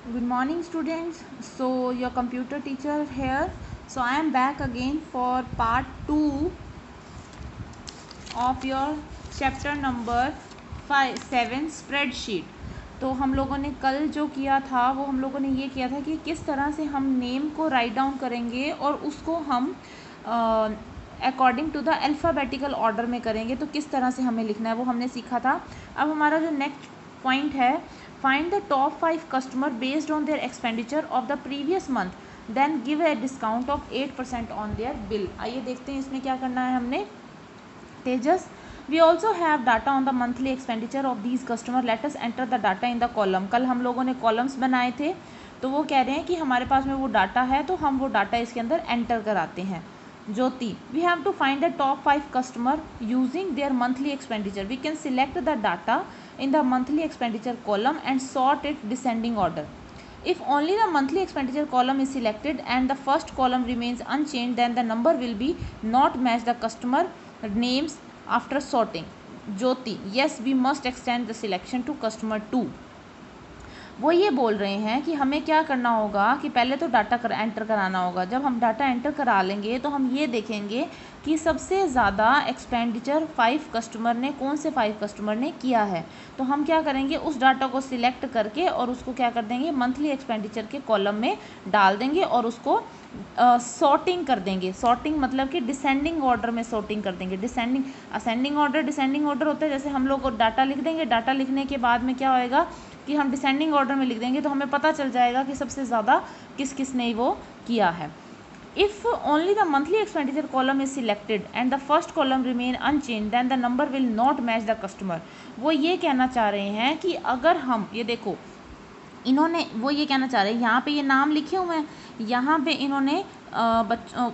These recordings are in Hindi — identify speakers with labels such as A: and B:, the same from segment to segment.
A: Good morning, students. So, your computer teacher here. So, I am back again for part 2 of your chapter number 7 spreadsheet. तो हम लोगों ने कल जो किया था वो हम लोगों ने ये किया था कि किस तरह से हम नेम को राइट डाउन करेंगे और उसको हम according to the alphabetical order में करेंगे। तो किस तरह से हमें लिखना है वो हमने सीखा था। अब हमारा जो नेक्स्ट पॉइंट है, find the top 5 customer based on their expenditure of the previous month then give a discount of 8% on their bill. आइए देखते हैं इसमें क्या करना है हमने। तेजस, we also have data on the monthly expenditure of these customer, let us enter the data in the column। कल हम लोगों ने कॉलम्स बनाए थे तो वो कह रहे हैं कि हमारे पास में वो डाटा है तो हम वो डाटा इसके अंदर एंटर कराते हैं। ज्योति, we have to find the top 5 customer using their monthly expenditure, we can select the data in the monthly expenditure column and sort it descending order। If only the monthly expenditure column is selected and the first column remains unchanged, then the number will be not match the customer names after sorting। Jyoti, yes, we must extend the selection to customer 2। वो ये बोल रहे हैं कि हमें क्या करना होगा कि पहले तो डाटा एंटर कराना होगा। जब हम डाटा एंटर करा लेंगे तो हम ये देखेंगे कि सबसे ज़्यादा एक्सपेंडिचर 5 कस्टमर ने, कौन से 5 कस्टमर ने किया है। तो हम क्या करेंगे, उस डाटा को सिलेक्ट करके और उसको क्या कर देंगे, मंथली एक्सपेंडिचर के कॉलम में डाल देंगे और उसको सॉर्टिंग कर देंगे। सॉर्टिंग मतलब कि डिसेंडिंग ऑर्डर में सॉर्टिंग कर देंगे। Descending, ascending order, descending order होता है। जैसे हम लोग डाटा लिख देंगे, डाटा लिखने के बाद में क्या होएगा कि हम डिसेंडिंग ऑर्डर में लिख देंगे तो हमें पता चल जाएगा कि सबसे ज़्यादा किस किस ने वो किया है। If only the monthly expenditure column is selected and the first column remain unchanged then the number will not match the customer. वो ये कहना चाह रहे हैं कि अगर हम ये देखो, इन्होंने वो ये कहना चाह रहे हैं, यहाँ पे ये नाम लिखे हुए हैं, यहाँ पे इन्होंने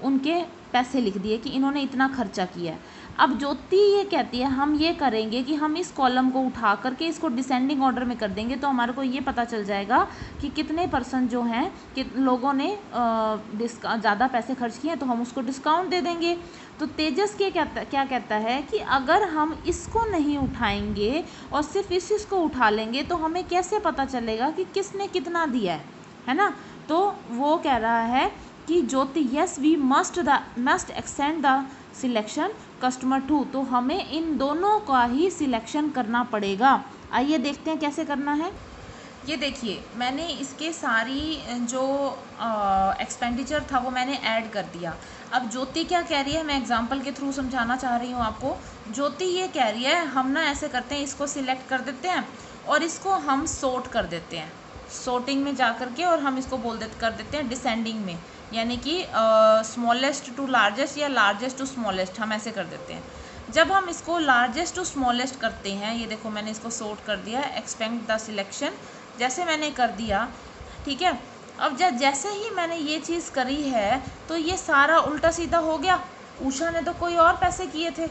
A: उनके पैसे लिख दिए कि इन्होंने इतना खर्चा किया है। अब ज्योति ये कहती है हम ये करेंगे कि हम इस कॉलम को उठा करके इसको डिसेंडिंग ऑर्डर में कर देंगे तो हमारे को ये पता चल जाएगा कि कितने परसेंट जो हैं कि लोगों ने ज़्यादा पैसे खर्च किए हैं तो हम उसको डिस्काउंट दे देंगे। तो तेजस क्या कहता है कि अगर हम इसको नहीं उठाएंगे और सिर्फ इसको उठा लेंगे तो हमें कैसे पता चलेगा कि किसने कितना दिया है ना। तो वो कह रहा है कि Jyoti, yes we must extend the selection customer 2। तो हमें इन दोनों का ही सिलेक्शन करना पड़ेगा। आइए देखते हैं कैसे करना है। ये देखिए, मैंने इसके सारी जो एक्सपेंडिचर था वो मैंने ऐड कर दिया। अब ज्योति क्या कह रही है, मैं एग्जांपल के थ्रू समझाना चाह रही हूँ आपको। ज्योति ये कह रही है हम ना ऐसे करते हैं, इसको सिलेक्ट कर देते हैं और इसको हम सॉर्ट कर देते हैं, सॉर्टिंग में जा कर के, और हम इसको कर देते हैं डिसेंडिंग में, यानी कि स्मॉलेस्ट टू लार्जेस्ट या लार्जेस्ट टू स्मॉलेस्ट, हम ऐसे कर देते हैं। जब हम इसको लार्जेस्ट टू स्मॉलेस्ट करते हैं, ये देखो मैंने इसको सॉर्ट कर दिया, एक्सपेंड द सिलेक्शन जैसे मैंने कर दिया, ठीक है। अब जैसे ही मैंने ये चीज़ करी है तो ये सारा उल्टा सीधा हो गया। उषा ने तो कोई और पैसे किए थे,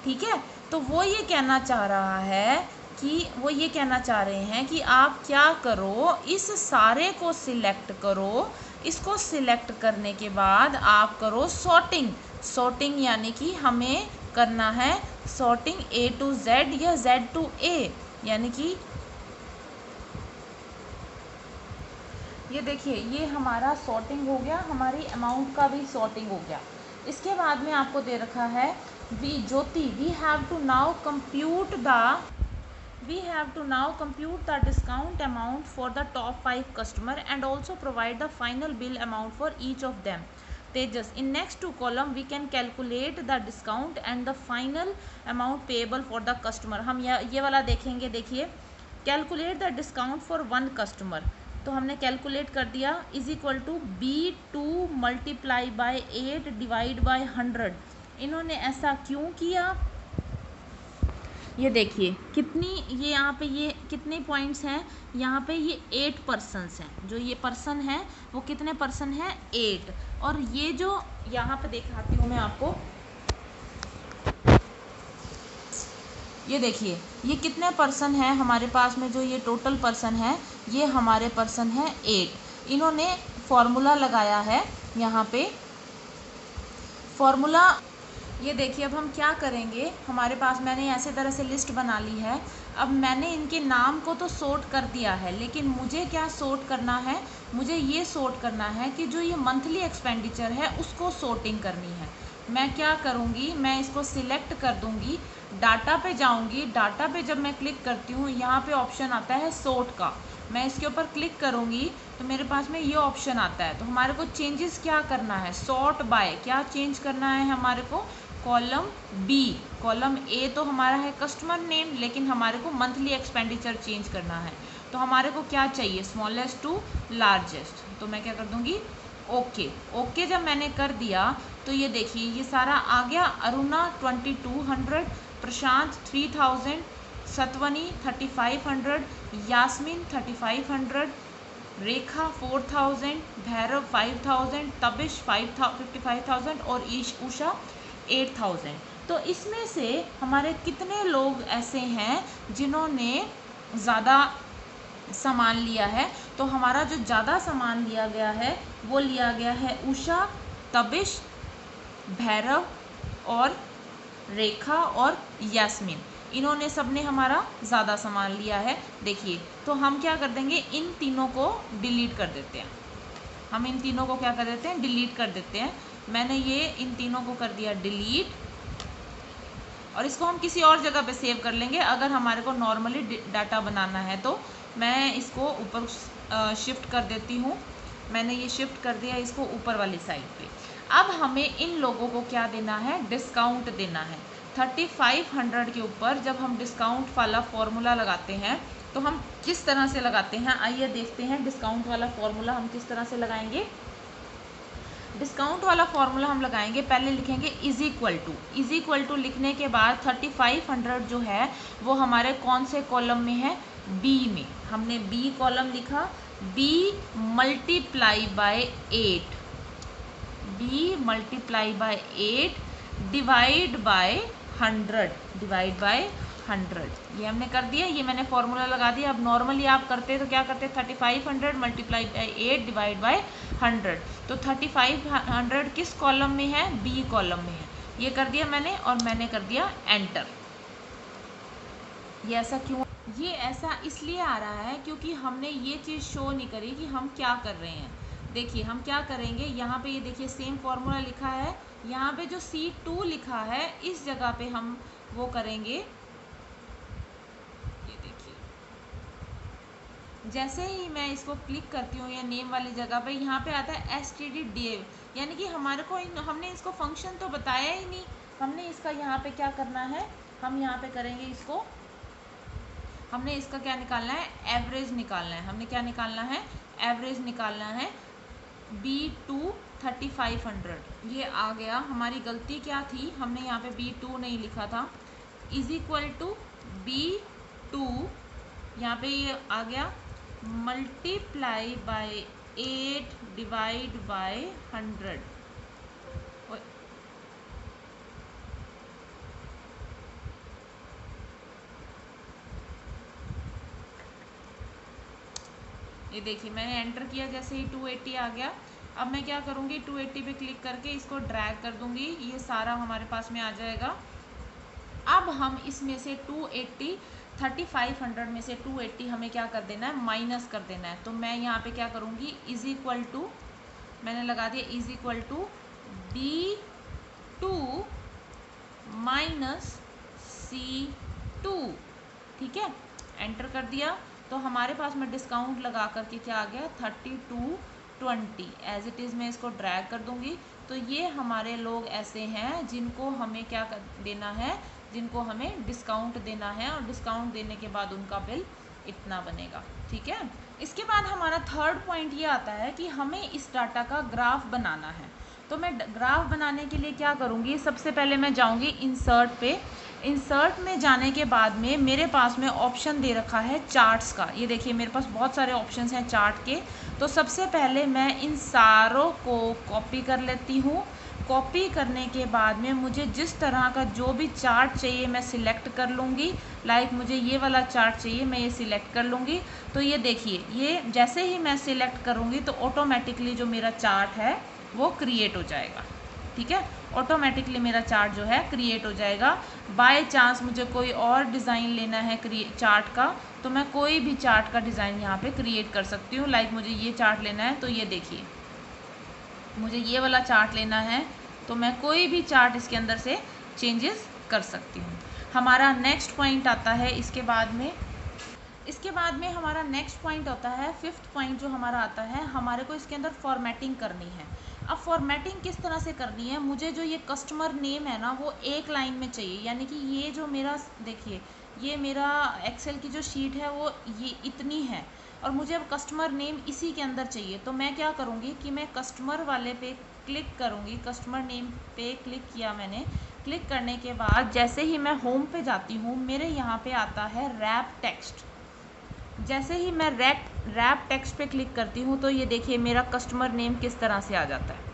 A: ठीक है। तो वो ये कहना चाह रहा है कि वो ये कहना चाह रहे हैं कि आप क्या करो, इस सारे को सिलेक्ट करो, इसको सिलेक्ट करने के बाद आप करो सॉर्टिंग। सॉर्टिंग यानी कि हमें करना है सॉर्टिंग A to Z या Z to A, यानी कि ये देखिए ये हमारा सॉर्टिंग हो गया, हमारी अमाउंट का भी सॉर्टिंग हो गया। इसके बाद में आपको दे रखा है Jyoti, we have to now compute the discount amount for the top 5 customer and also provide the final bill amount for each of them। Tejas, in next two column we can calculate the discount and the final amount payable for the customer। हम ये वाला देखेंगे। देखिए, calculate the discount for one customer, तो हमने कैलकुलेट कर दिया, is equal to B2 multiply by 8 divide by 100। इन्होंने ऐसा क्यों किया, ये देखिए कितनी, ये यहाँ पे ये कितने पॉइंट्स हैं, यहाँ पे ये 8 पर्सन्स हैं। जो ये पर्सन है वो कितने पर्सन हैं, 8। और ये जो यहाँ पे दिखाती हूँ मैं आपको, ये देखिए ये कितने पर्सन है हमारे पास में, जो ये टोटल पर्सन है ये हमारे पर्सन है 8। इन्होंने फॉर्मूला लगाया है यहाँ पे, फॉर्मूला ये देखिए अब हम क्या करेंगे, हमारे पास मैंने ऐसे तरह से लिस्ट बना ली है। अब मैंने इनके नाम को तो सॉर्ट कर दिया है, लेकिन मुझे क्या सॉर्ट करना है, मुझे ये सॉर्ट करना है कि जो ये मंथली एक्सपेंडिचर है उसको सॉर्टिंग करनी है। मैं क्या करूँगी, मैं इसको सिलेक्ट कर दूँगी, डाटा पे जाऊँगी। डाटा पे जब मैं क्लिक करती हूँ, यहाँ पे ऑप्शन आता है सॉर्ट का। मैं इसके ऊपर क्लिक करूँगी तो मेरे पास में ये ऑप्शन आता है। तो हमारे को चेंजेस क्या करना है, सॉर्ट बाय, क्या चेंज करना है हमारे को, कॉलम बी। कॉलम ए तो हमारा है कस्टमर नेम, लेकिन हमारे को मंथली एक्सपेंडिचर चेंज करना है। तो हमारे को क्या चाहिए, स्मॉलेस्ट टू लार्जेस्ट। तो मैं क्या कर दूंगी, ओके। ओके जब मैंने कर दिया तो ये देखिए ये सारा आ गया। अरुणा 2200, प्रशांत 3000, सतवनी 3500, यास्मीन 3500, रेखा 4000, भैरव 5000, तबिश 55,000 और उषा 8000। तो इसमें से हमारे कितने लोग ऐसे हैं जिन्होंने ज़्यादा सामान लिया है। तो हमारा जो ज़्यादा सामान लिया गया है वो लिया गया है उषा, तबिश, भैरव और रेखा और यास्मीन। इन्होंने सबने हमारा ज़्यादा सामान लिया है। देखिए तो हम क्या कर देंगे, इन तीनों को डिलीट कर देते हैं। हम इन तीनों को क्या कर देते हैं, डिलीट कर देते हैं। मैंने ये इन तीनों को कर दिया डिलीट, और इसको हम किसी और जगह पे सेव कर लेंगे अगर हमारे को नॉर्मली डाटा बनाना है। तो मैं इसको ऊपर शिफ्ट कर देती हूँ। मैंने ये शिफ्ट कर दिया इसको ऊपर वाली साइड पे। अब हमें इन लोगों को क्या देना है, डिस्काउंट देना है। 3500 के ऊपर जब हम डिस्काउंट वाला फॉर्मूला लगाते हैं तो हम किस तरह से लगाते हैं, आइए देखते हैं। डिस्काउंट वाला फॉर्मूला हम किस तरह से लगाएंगे। डिस्काउंट वाला फॉर्मूला हम लगाएंगे, पहले लिखेंगे इज इक्वल टू लिखने के बाद 3500 जो है वो हमारे कौन से कॉलम में है, बी में। हमने बी कॉलम लिखा, B multiply by 8, B multiply by 8 divide by 100, ये हमने कर दिया। ये मैंने फॉर्मूला लगा दिया। अब नॉर्मली आप करते तो क्या करते, 3500 मल्टीप्लाई बाई 8 डिवाइड बाय 100। तो 3500 किस कॉलम में है, बी कॉलम में है। ये कर दिया मैंने, और मैंने कर दिया एंटर। ये ऐसा क्यों, ये ऐसा इसलिए आ रहा है क्योंकि हमने ये चीज़ शो नहीं करी कि हम क्या कर रहे हैं। देखिए हम क्या करेंगे, यहाँ पे ये देखिए सेम फॉर्मूला लिखा है, यहाँ पे जो C2 लिखा है इस जगह पे हम वो करेंगे। ये देखिए जैसे ही मैं इसको क्लिक करती हूँ या नेम वाली जगह पे, यहाँ पे आता है std_div, यानी कि हमारे को हमने इसको फंक्शन तो बताया ही नहीं। हमने इसका यहाँ पे क्या करना है, हम यहाँ पे करेंगे इसको, हमने इसका क्या निकालना है, एवरेज निकालना है। हमने क्या निकालना है, एवरेज निकालना है। B2 3500 ये आ गया। हमारी गलती क्या थी, हमने यहाँ पे B2 नहीं लिखा था। इज इक्वल टू B2, यहाँ पे ये आ गया मल्टीप्लाई बाय 8 डिवाइड बाय 100। ये देखिए मैंने एंटर किया, जैसे ही 280 आ गया। अब मैं क्या करूँगी, 280 पे क्लिक करके इसको ड्रैग कर दूँगी, ये सारा हमारे पास में आ जाएगा। अब हम इसमें से 280, 3500 में से 280 हमें क्या कर देना है, माइनस कर देना है। तो मैं यहाँ पे क्या करूँगी, इज इक्वल टू, मैंने लगा दिया is equal to B2 minus C2, ठीक है, एंटर कर दिया। तो हमारे पास में डिस्काउंट लगा करके क्या आ गया, 3220। एज इट इज़ मैं इसको ड्रैग कर दूंगी। तो ये हमारे लोग ऐसे हैं जिनको हमें क्या देना है, जिनको हमें डिस्काउंट देना है, और डिस्काउंट देने के बाद उनका बिल इतना बनेगा, ठीक है। इसके बाद हमारा थर्ड पॉइंट ये आता है कि हमें इस डाटा का ग्राफ बनाना है। तो मैं ग्राफ बनाने के लिए क्या करूँगी, सबसे पहले मैं जाऊँगी इंसर्ट पे। इंसर्ट में जाने के बाद में मेरे पास में ऑप्शन दे रखा है चार्ट्स का। ये देखिए मेरे पास बहुत सारे ऑप्शंस हैं चार्ट के। तो सबसे पहले मैं इन सारों को कॉपी कर लेती हूँ। कॉपी करने के बाद में मुझे जिस तरह का जो भी चार्ट चाहिए मैं सिलेक्ट कर लूँगी। लाइक मुझे ये वाला चार्ट चाहिए, मैं ये सिलेक्ट कर लूँगी। तो ये देखिए ये जैसे ही मैं सिलेक्ट करूँगी तो ऑटोमेटिकली जो मेरा चार्ट है वो क्रिएट हो जाएगा। ठीक है, ऑटोमेटिकली मेरा चार्ट जो है क्रिएट हो जाएगा। बाय चांस मुझे कोई और डिज़ाइन लेना है चार्ट का, तो मैं कोई भी चार्ट का डिज़ाइन यहाँ पे क्रिएट कर सकती हूँ। लाइक मुझे ये चार्ट लेना है, तो ये देखिए मुझे ये वाला चार्ट लेना है, तो मैं कोई भी चार्ट इसके अंदर से चेंजेस कर सकती हूँ। हमारा नेक्स्ट पॉइंट आता है इसके बाद में हमारा नेक्स्ट पॉइंट आता है, फिफ्थ पॉइंट जो हमारा आता है, हमारे को इसके अंदर फॉर्मेटिंग करनी है। अब फॉर्मेटिंग किस तरह से करनी है, मुझे जो ये कस्टमर नेम है ना वो एक लाइन में चाहिए, यानी कि ये जो मेरा देखिए ये मेरा एक्सेल की जो शीट है वो ये इतनी है और मुझे अब कस्टमर नेम इसी के अंदर चाहिए। तो मैं क्या करूँगी कि मैं कस्टमर वाले पे क्लिक करूँगी, कस्टमर नेम पे क्लिक किया मैंने। क्लिक करने के बाद जैसे ही मैं होम पे जाती हूँ, मेरे यहाँ पे आता है रैप टेक्स्ट। जैसे ही मैं रैप टेक्स्ट पे क्लिक करती हूँ तो ये देखिए मेरा कस्टमर नेम किस तरह से आ जाता है।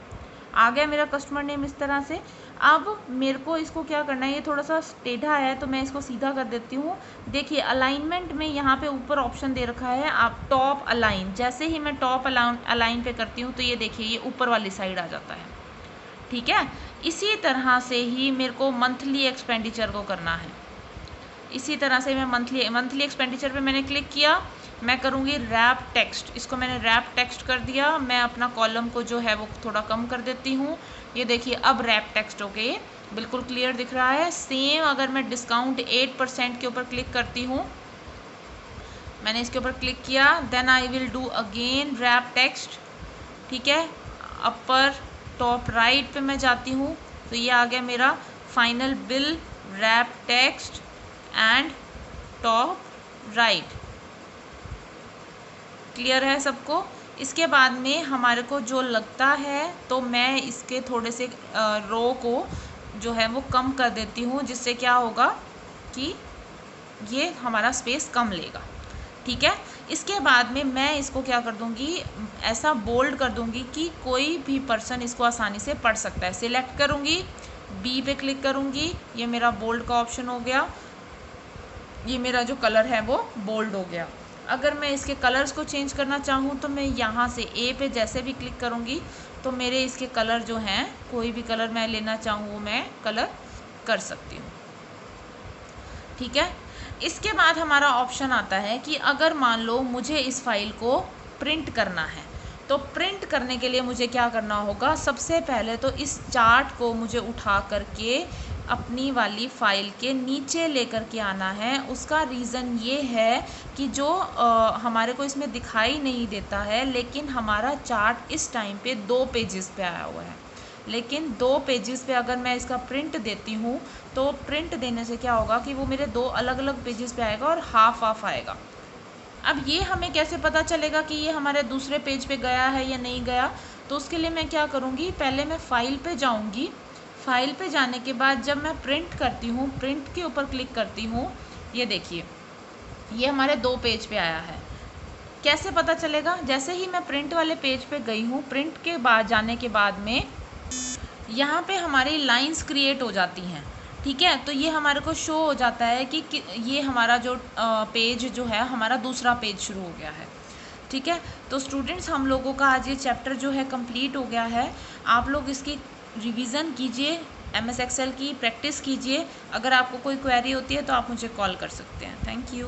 A: आ गया मेरा कस्टमर नेम इस तरह से। अब मेरे को इसको क्या करना है, ये थोड़ा सा टेढ़ा है तो मैं इसको सीधा कर देती हूँ। देखिए अलाइनमेंट में यहाँ पे ऊपर ऑप्शन दे रखा है आप टॉप अलाइन। जैसे ही मैं टॉप अलाइन पे करती हूँ तो ये देखिए ये ऊपर वाली साइड आ जाता है। ठीक है, इसी तरह से ही मेरे को मंथली एक्सपेंडिचर को करना है। इसी तरह से मैं मंथली एक्सपेंडिचर पे मैंने क्लिक किया, मैं करूँगी रैप टेक्स्ट। इसको मैंने रैप टेक्स्ट कर दिया। मैं अपना कॉलम को जो है वो थोड़ा कम कर देती हूँ। ये देखिए अब रैप टेक्स्ट हो गए, बिल्कुल क्लियर दिख रहा है। सेम अगर मैं डिस्काउंट 8% के ऊपर क्लिक करती हूँ, मैंने इसके ऊपर क्लिक किया, then I will do again wrap text. ठीक है, अपर टॉप राइट पे मैं जाती हूँ तो ये आ गया मेरा final bill wrap text and top right. Clear है सबको। इसके बाद में हमारे को जो लगता है तो मैं इसके थोड़े से रो को जो है वो कम कर देती हूँ, जिससे क्या होगा कि ये हमारा स्पेस कम लेगा। ठीक है, इसके बाद में मैं इसको क्या कर दूँगी, ऐसा बोल्ड कर दूँगी कि कोई भी पर्सन इसको आसानी से पढ़ सकता है। सिलेक्ट करूँगी, बी पे क्लिक करूँगी, ये मेरा बोल्ड का ऑप्शन हो गया। ये मेरा जो कलर है वो बोल्ड हो गया। अगर मैं इसके कलर्स को चेंज करना चाहूँ तो मैं यहाँ से ए पे जैसे भी क्लिक करूँगी तो मेरे इसके कलर जो हैं, कोई भी कलर मैं लेना चाहूँ वो मैं कलर कर सकती हूँ। ठीक है, इसके बाद हमारा ऑप्शन आता है कि अगर मान लो मुझे इस फाइल को प्रिंट करना है, तो प्रिंट करने के लिए मुझे क्या करना होगा। सबसे पहले तो इस चार्ट को मुझे उठा करके अपनी वाली फ़ाइल के नीचे लेकर के आना है। उसका रीज़न ये है कि जो हमारे को इसमें दिखाई नहीं देता है, लेकिन हमारा चार्ट इस टाइम पे 2 पेजेस पे आया हुआ है। लेकिन 2 पेजेस पे अगर मैं इसका प्रिंट देती हूँ तो प्रिंट देने से क्या होगा कि वो मेरे 2 अलग अलग पेजेस पे आएगा और हाफ आएगा। अब ये हमें कैसे पता चलेगा कि ये हमारे दूसरे पेज पे गया है या नहीं गया, तो उसके लिए मैं क्या करूँगी, पहले मैं फ़ाइल पे जाऊँगी। फ़ाइल पे जाने के बाद जब मैं प्रिंट करती हूँ, प्रिंट के ऊपर क्लिक करती हूँ, ये देखिए ये हमारे 2 पेज पे आया है। कैसे पता चलेगा, जैसे ही मैं प्रिंट वाले पेज पे गई हूँ, प्रिंट के बाद जाने के बाद में यहाँ पे हमारी लाइंस क्रिएट हो जाती हैं। ठीक है, तो ये हमारे को शो हो जाता है कि ये हमारा जो पेज जो है हमारा दूसरा पेज शुरू हो गया है। ठीक है, तो स्टूडेंट्स हम लोगों का आज ये चैप्टर जो है कंप्लीट हो गया है। आप लोग इसकी रिवीजन कीजिए, MS एक्सेल की प्रैक्टिस कीजिए। अगर आपको कोई क्वेरी होती है तो आप मुझे कॉल कर सकते हैं। Thank you.